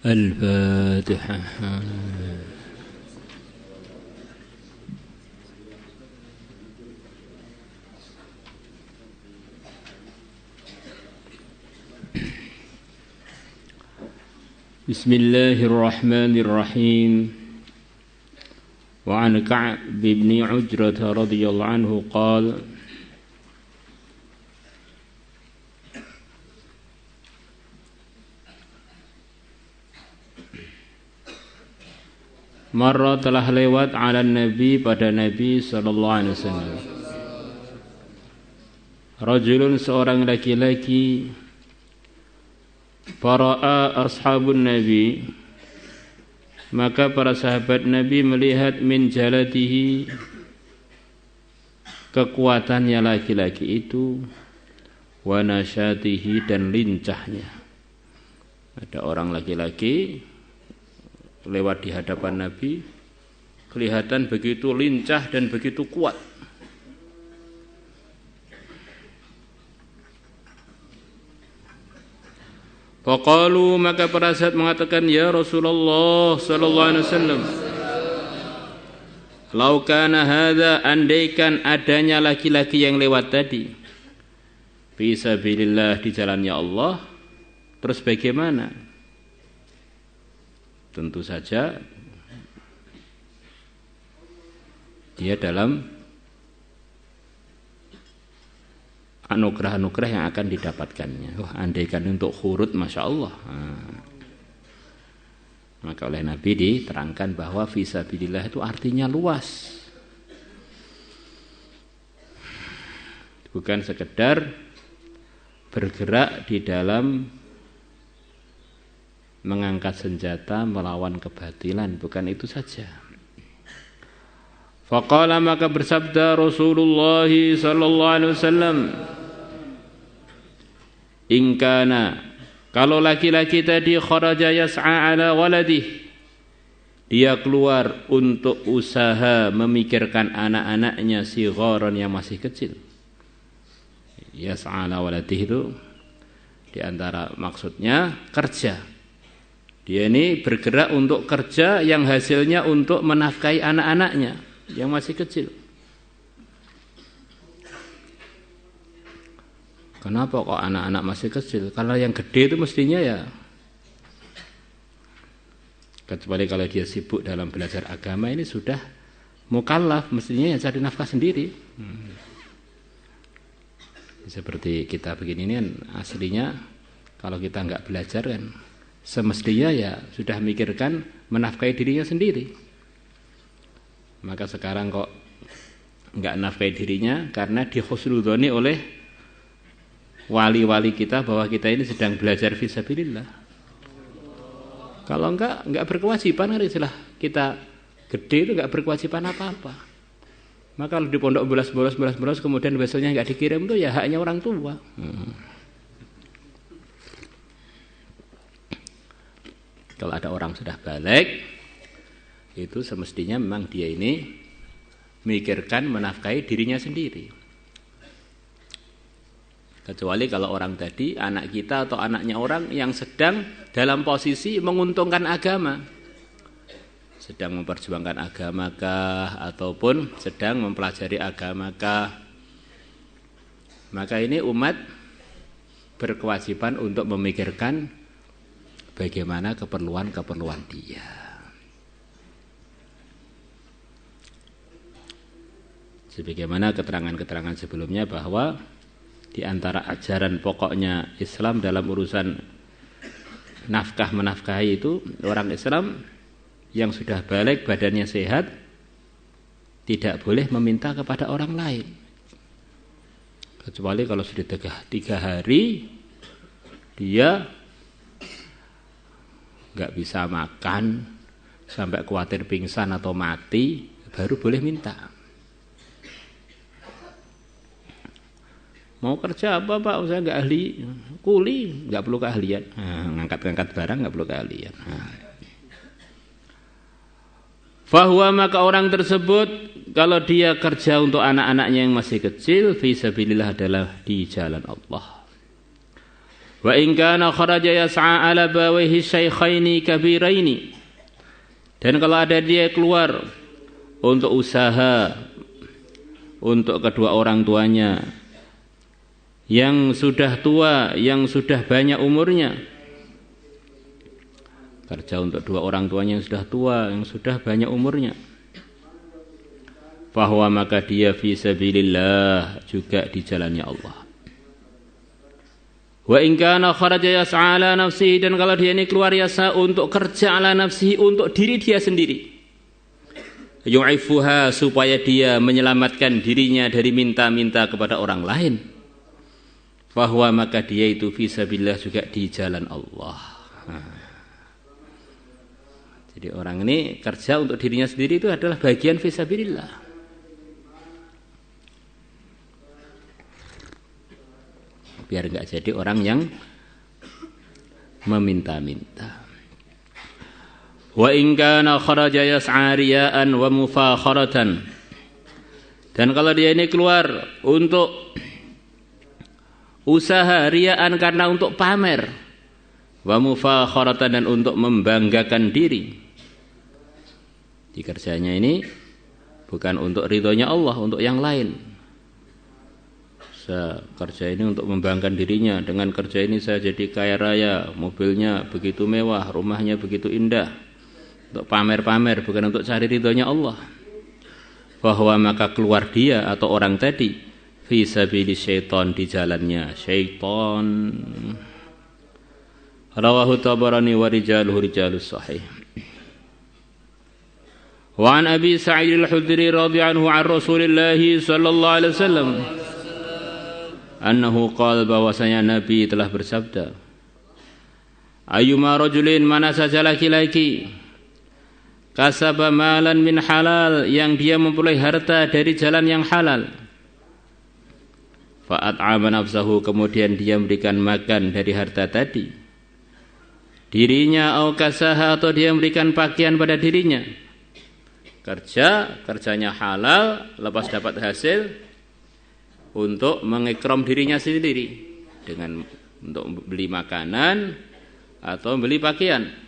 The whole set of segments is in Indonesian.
الفاتحة. بسم الله الرحمن الرحيم. وعن كعب بن عجرة رضي الله عنه قال: Marra telah lewat ala Nabi pada Nabi sallallahu alaihi wasallam. Rajulun seorang laki-laki, fara'a ashabun Nabi, maka para sahabat Nabi melihat min jalatihi, kekuatannya laki-laki itu, wa nasyatihi, dan lincahnya. Ada orang laki-laki lewat di hadapan Nabi, kelihatan begitu lincah dan begitu kuat. Faqalu, maka para sahabat mengatakan, ya Rasulullah sallallahu alaihi wasallam, lau kana hadza, andaikan adanya laki-laki yang lewat tadi, fi sabilillah, di jalannya Allah, terus bagaimana? Tentu saja dia dalam anugerah-anugerah yang akan didapatkannya. Wah, andaikan untuk khurut, Masya Allah. Maka oleh Nabi diterangkan bahwa fisabilillah itu artinya luas. Bukan sekedar bergerak di dalam mengangkat senjata melawan kebatilan, bukan itu saja. Faqala, maka bersabda Rasulullah sallallahu alaihi wasallam, in kana, kalau laki-laki tadi kharaja yas'a ala waladih, dia keluar untuk usaha memikirkan anak-anaknya sigharan yang masih kecil. Yas'a ala waladih itu di antara maksudnya kerja. Dia ini bergerak untuk kerja yang hasilnya untuk menafkahi anak-anaknya yang masih kecil. Kenapa kok anak-anak masih kecil? Karena yang gede itu mestinya ya, kecuali kalau dia sibuk dalam belajar agama, ini sudah mukallaf, mestinya yang cari nafkah sendiri. Seperti kita begini ini kan aslinya, kalau kita nggak belajar kan semestinya ya sudah mikirkan menafkahi dirinya sendiri. Maka sekarang kok nggak nafkahi dirinya karena dihusnudzoni oleh wali-wali kita bahwa kita ini sedang belajar fisabilillah. Kalau nggak berkewajiban, kan istilah kita gede itu nggak berkewajiban apa-apa. Maka kalau di pondok bolos kemudian besoknya nggak dikirim, itu ya haknya orang tua. Kalau ada orang sudah balik, itu semestinya memang dia ini mikirkan menafkahi dirinya sendiri. Kecuali kalau orang tadi, anak kita atau anaknya orang yang sedang dalam posisi menguntungkan agama, sedang memperjuangkan agamakah, ataupun sedang mempelajari agamakah, maka ini umat berkewajiban untuk memikirkan bagaimana keperluan dia. Sebagaimana keterangan-keterangan sebelumnya bahwa di antara ajaran pokoknya Islam dalam urusan nafkah menafkahi itu, orang Islam yang sudah balik, badannya sehat, tidak boleh meminta kepada orang lain. Kecuali kalau sudah 3 hari dia nggak bisa makan sampai khawatir pingsan atau mati, baru boleh minta. Mau kerja apa Pak? Saya nggak ahli, kuli, nggak perlu keahlian. Ngangkat-ngangkat barang nggak perlu keahlian. Fahuwa, maka orang tersebut kalau dia kerja untuk anak-anaknya yang masih kecil, fisabilillah adalah di jalan Allah. Wa in kana kharaja yas'a ala bawaihi syaikhaini kabiraini. Dan kalau ada dia keluar untuk usaha untuk kedua orang tuanya yang sudah tua, yang sudah banyak umurnya, kerja untuk dua orang tuanya yang sudah tua, yang sudah banyak umurnya, bahwa maka dia fi sabilillah, juga di jalannya Allah. Wa in kana kharaja yas'a ala nafsihi, dan kalau dia ini keluar yasa untuk kerja ala nafsihi, untuk diri dia sendiri, yu'ifuha, supaya dia menyelamatkan dirinya dari minta-minta kepada orang lain, bahwa maka dia itu fi sabilillah, juga di jalan Allah. Jadi orang ini kerja untuk dirinya sendiri itu adalah bagian fi sabilillah. Biar enggak jadi orang yang meminta-minta. Wa in kana kharaja yas'a riya'an wa mufakharatan. Dan kalau dia ini keluar untuk usaha riya'an, karena untuk pamer, wa mufakharatan, dan untuk membanggakan diri. Di kerjanya ini bukan untuk ridhonya Allah, untuk yang lain. Saya kerja ini untuk membanggakan dirinya, dengan kerja ini saya jadi kaya raya, mobilnya begitu mewah, rumahnya begitu indah. Untuk pamer-pamer, bukan untuk cari ridhonya Allah. Bahwa maka keluar dia atau orang tadi fi sabili syaitan, di jalannya syaitan. Rawahu Tabarani wa rijaluhu rijalus sahih. Wa an Abi Sa'id al-Khudri radhiyallahu anhu an Rasulillah sallallahu alaihi wasallam annahu qala, bahwasanya Nabi telah bersabda, ayyuma rajulin, mana saja laki-laki, kasaba malan min halal, yang dia memperoleh harta dari jalan yang halal, fa'at'ama nafsahu, kemudian dia memberikan makan dari harta tadi dirinya, au kasaha, atau dia memberikan pakaian pada dirinya. Kerjanya halal, lepas dapat hasil untuk mengikram dirinya sendiri dengan untuk beli makanan atau beli pakaian.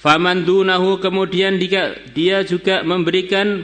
Faman dunahu, kemudian dia juga memberikan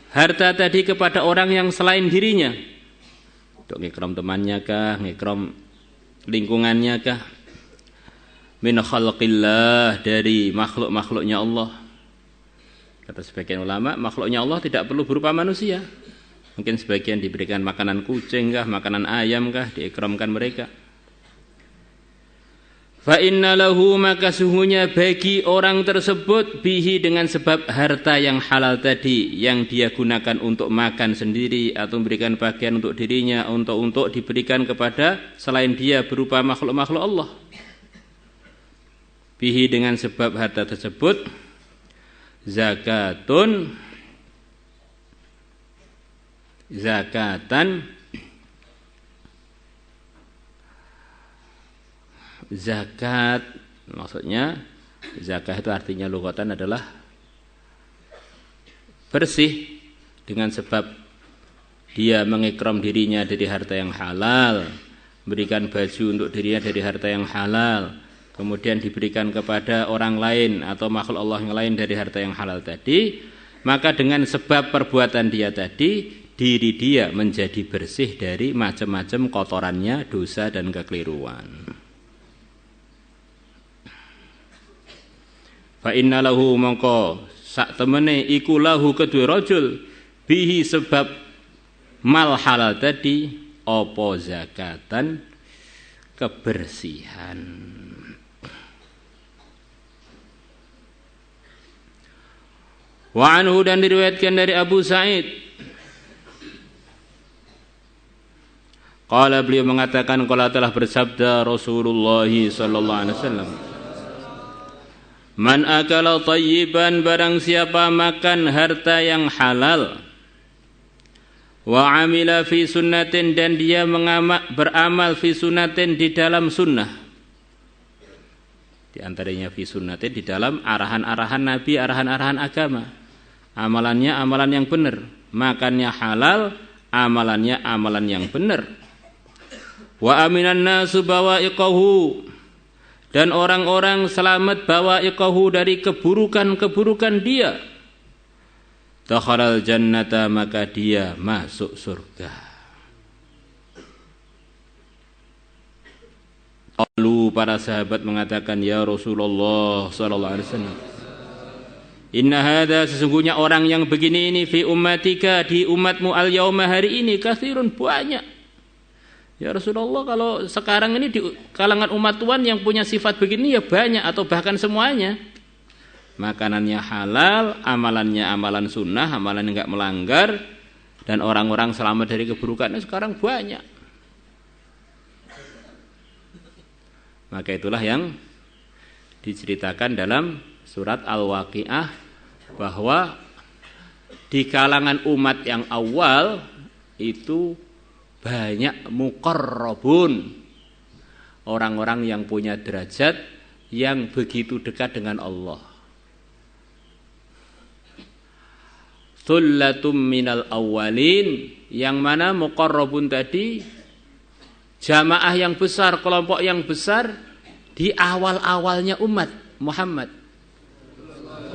harta tadi kepada orang yang selain dirinya, untuk ngikram temannya kah, ngikram lingkungannya kah, min khalqillah, dari makhluk-makhluknya Allah. Kata sebagian ulama, makhluknya Allah tidak perlu berupa manusia. Mungkin sebagian diberikan makanan kucing kah, makanan ayam kah, diikramkan mereka. Fa inna lahu, maka sungguhnya bagi orang tersebut, bihi, dengan sebab harta yang halal tadi, yang dia gunakan untuk makan sendiri atau memberikan bagian untuk dirinya, untuk diberikan kepada selain dia berupa makhluk-makhluk Allah. Bihi, dengan sebab harta tersebut, zakatan, zakat, maksudnya zakat itu artinya lughatan adalah bersih, dengan sebab dia mengikram dirinya dari harta yang halal, berikan baju untuk dirinya dari harta yang halal, kemudian diberikan kepada orang lain atau makhluk Allah yang lain dari harta yang halal tadi, maka dengan sebab perbuatan dia tadi, diri dia menjadi bersih dari macam-macam kotorannya, dosa dan kekeliruan. Fa inna lahu, mongko sak temene iku lahu kedue rajul, bihi, sebab mal halal tadi, apa zakatan, kebersihan. Wa anhu, dan diriwayatkan dari Abu Sa'id, qala, beliau mengatakan, qala, telah bersabda Rasulullah sallallahu alaihi wasallam, man akala thayyiban, barang siapa makan harta yang halal, Wa amila fi sunnatin, dan dia beramal fi sunnatin di dalam sunnah. Di antaranya fi sunnatin di dalam arahan-arahan Nabi, arahan-arahan agama. Amalannya amalan yang benar, makannya halal, amalannya amalan yang benar. Wa aminan nasu bawa'iqahu, dan orang-orang selamat bawa'iqahu dari keburukan-keburukan dia. Dakhalal jannata, maka dia masuk surga. Lalu para sahabat mengatakan, ya Rasulullah sallallahu alaihi wasallam, inna hadza, sesungguhnya orang yang begini ini, fi ummatika, di umatmu al-yauma, hari ini, katsirun, banyak. Ya Rasulullah, kalau sekarang ini di kalangan umat Tuhan yang punya sifat begini ya banyak, atau bahkan semuanya. Makanannya halal, amalannya amalan sunnah, amalan yang enggak melanggar, dan orang-orang selamat dari keburukannya sekarang banyak. Maka itulah yang diceritakan dalam surat Al-Waqiah, bahwa di kalangan umat yang awal itu banyak muqarrabun, orang-orang yang punya derajat yang begitu dekat dengan Allah. Thullatum minal awwalin, yang mana muqarrabun tadi jamaah yang besar, kelompok yang besar di awal-awalnya umat Muhammad.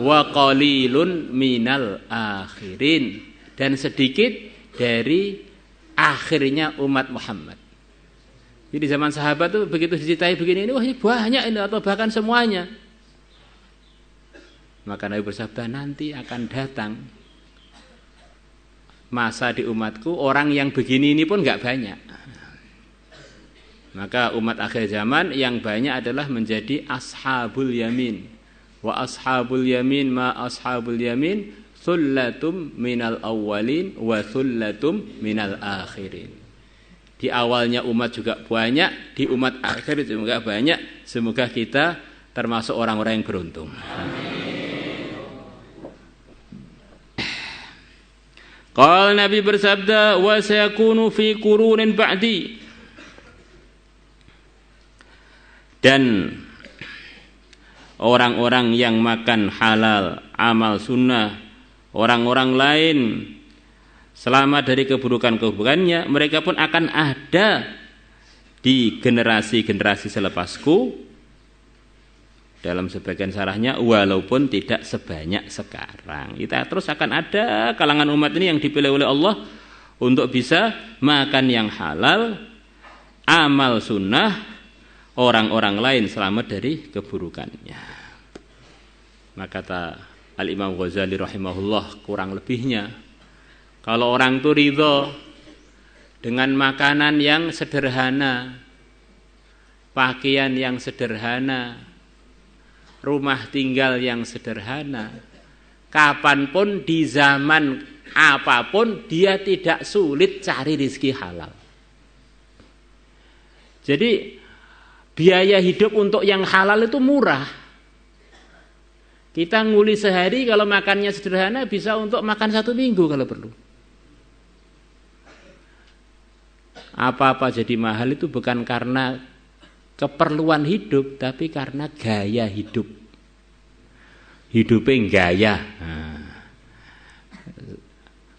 Wa qalilun minal akhirin, dan sedikit dari akhirnya umat Muhammad. Jadi zaman sahabat tuh begitu diceritai begini, ini wah ini banyak ini, atau bahkan semuanya. Maka Nabi bersabda, nanti akan datang masa di umatku orang yang begini ini pun enggak banyak. Maka umat akhir zaman yang banyak adalah menjadi ashabul yamin. Wa ashabul yamin ma ashabul yamin, thullatum minal awwalin wa thullatum minal akhirin. Di awalnya umat juga banyak, di umat akhir juga banyak. Semoga kita termasuk orang-orang yang beruntung. Qala Nabi bersabda, wa sayakunu fi qurunin ba'di, dan orang-orang yang makan halal, amal sunnah, orang-orang lain selamat dari keburukan-keburukannya, mereka pun akan ada di generasi-generasi selepasku. Dalam sebagian sarahnya, walaupun tidak sebanyak sekarang. Kita terus akan ada kalangan umat ini yang dipilih oleh Allah untuk bisa makan yang halal, amal sunnah, orang-orang lain selamat dari keburukannya. Maka kata Al-Imam Ghazali rahimahullah, kurang lebihnya, kalau orang itu ridho dengan makanan yang sederhana, pakaian yang sederhana, rumah tinggal yang sederhana, kapanpun di zaman apapun dia tidak sulit cari rezeki halal. Jadi biaya hidup untuk yang halal itu murah. Kita nguli sehari, kalau makannya sederhana bisa untuk makan 1 minggu kalau perlu. Apa-apa jadi mahal itu bukan karena keperluan hidup, tapi karena gaya hidup. Hidupnya gaya.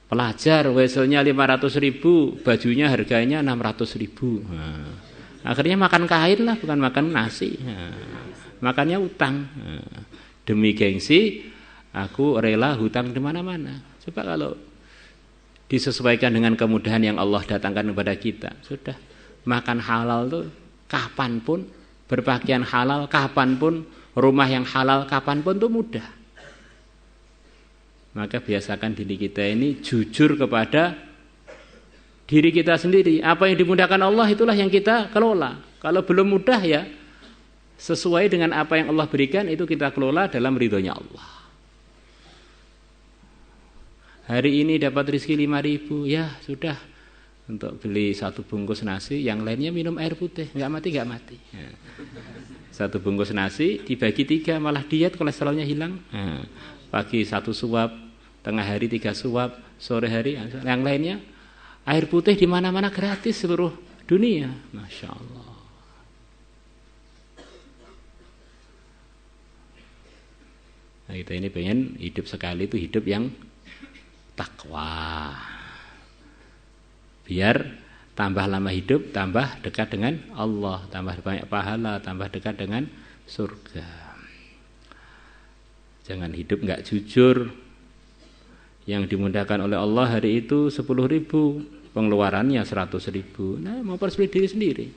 Pelajar weselnya 500.000, bajunya harganya 600.000. Akhirnya makan kain lah, bukan makan nasi. Makannya utang. Demi gengsi, aku rela hutang di mana-mana. Coba kalau disesuaikan dengan kemudahan yang Allah datangkan kepada kita, sudah makan halal tuh kapanpun, berpakaian halal kapanpun, rumah yang halal kapanpun tuh mudah. Maka biasakan diri kita ini jujur kepada diri kita sendiri. Apa yang dimudahkan Allah itulah yang kita kelola. Kalau belum mudah ya sesuai dengan apa yang Allah berikan, itu kita kelola dalam ridhonya Allah. Hari ini dapat rezeki 5.000, ya sudah, untuk beli 1 bungkus nasi, yang lainnya minum air putih, nggak mati. 1 bungkus nasi dibagi 3, malah diet, kolesterolnya hilang. Pagi 1 suap, tengah hari 3 suap, sore hari yang lainnya Air putih di mana-mana gratis seluruh dunia. Masya Allah. Nah, kita ini pengen hidup sekali itu hidup yang takwa. Biar tambah lama hidup, tambah dekat dengan Allah, tambah banyak pahala, tambah dekat dengan surga. Jangan hidup nggak jujur. Yang dimudahkan oleh Allah hari itu 10.000, pengeluarannya 100.000. Nah, mau persulit diri sendiri.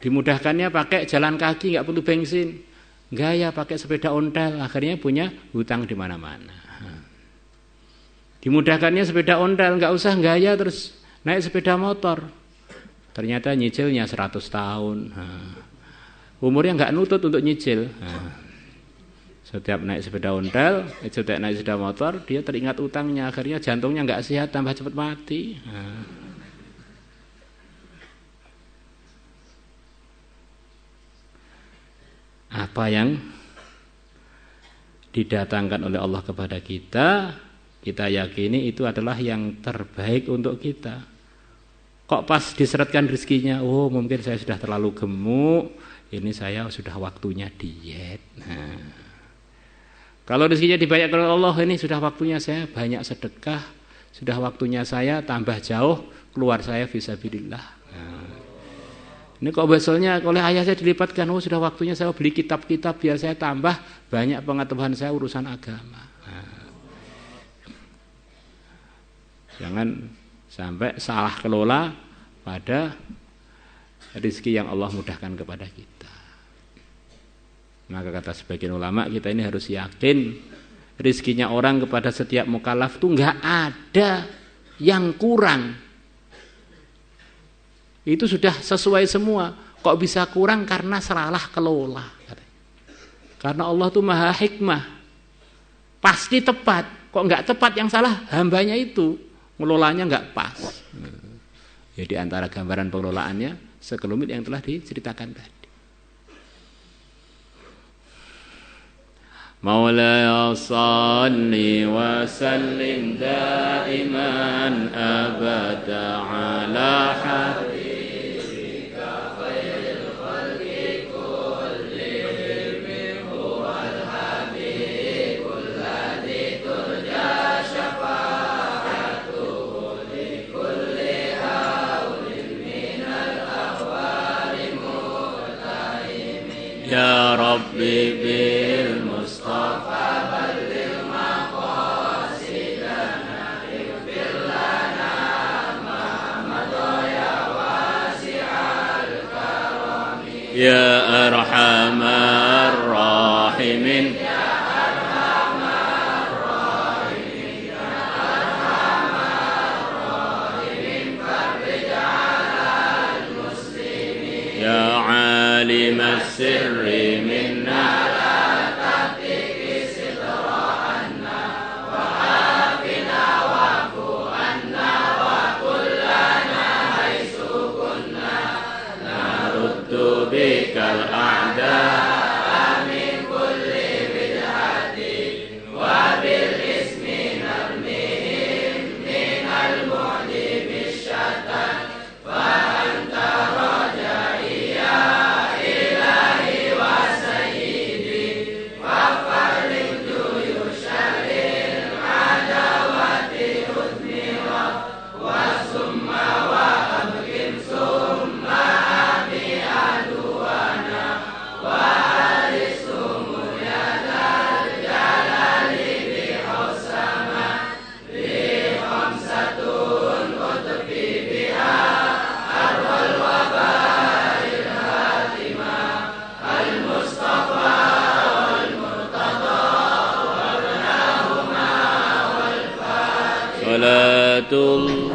Dimudahkannya pakai jalan kaki, nggak perlu bensin. Gaya pakai sepeda ontel, akhirnya punya hutang di mana-mana. Dimudahkannya sepeda ontel, nggak usah gaya terus naik sepeda motor. Ternyata nyicilnya 100 tahun. Umurnya nggak nutut untuk nyicil. Setiap naik sepeda ontel, setiap naik sepeda motor, dia teringat utangnya. Akhirnya jantungnya nggak sehat, tambah cepat mati. Apa yang didatangkan oleh Allah kepada kita, kita yakini itu adalah yang terbaik untuk kita. Kok pas diseretkan rezekinya, oh mungkin saya sudah terlalu gemuk, ini saya sudah waktunya diet. Nah, kalau rezekinya dibayarkan oleh Allah, ini sudah waktunya saya banyak sedekah, sudah waktunya saya tambah jauh keluar saya fisabilillah. Nah, ini kok besoknya oleh ayah saya dilipatkan, oh sudah waktunya saya beli kitab-kitab biar saya tambah banyak pengetahuan saya urusan agama. Jangan sampai salah kelola pada rezeki yang Allah mudahkan kepada kita. Maka kata sebagian ulama, kita ini harus yakin rezekinya orang kepada setiap mukallaf itu enggak ada yang kurang. Itu sudah sesuai semua. Kok bisa kurang? Karena salah kelola. Karena Allah itu maha hikmah. Pasti tepat. Kok enggak tepat, yang salah hambanya itu. Ngelolanya enggak pas. Jadi antara gambaran pengelolaannya sekelumit yang telah diceritakan tadi. Maulaya salli wa sallim daiman abada ala habibika khairil khalqi kullihim huwal habibul ladzi turja syafa'atuhu li kulli hawlin minal ahwali mutaimin ya Rabbi bil Mustafa balil maqasidana ighfir lana ma madaya wasi'al karami ya arhamar rahimin ya arhamar rahimin ya arhamar rahimin farij 'alal muslimin ya 'alimas sirri minna bikal a'da min kulli bid'atin wa bil ismi narmihim min al mu'di bisyatan fa anta rajai ya ilahi wa sayyidi wa farlid duyushalil adawati udmi wa summa wa abkim summa Salatul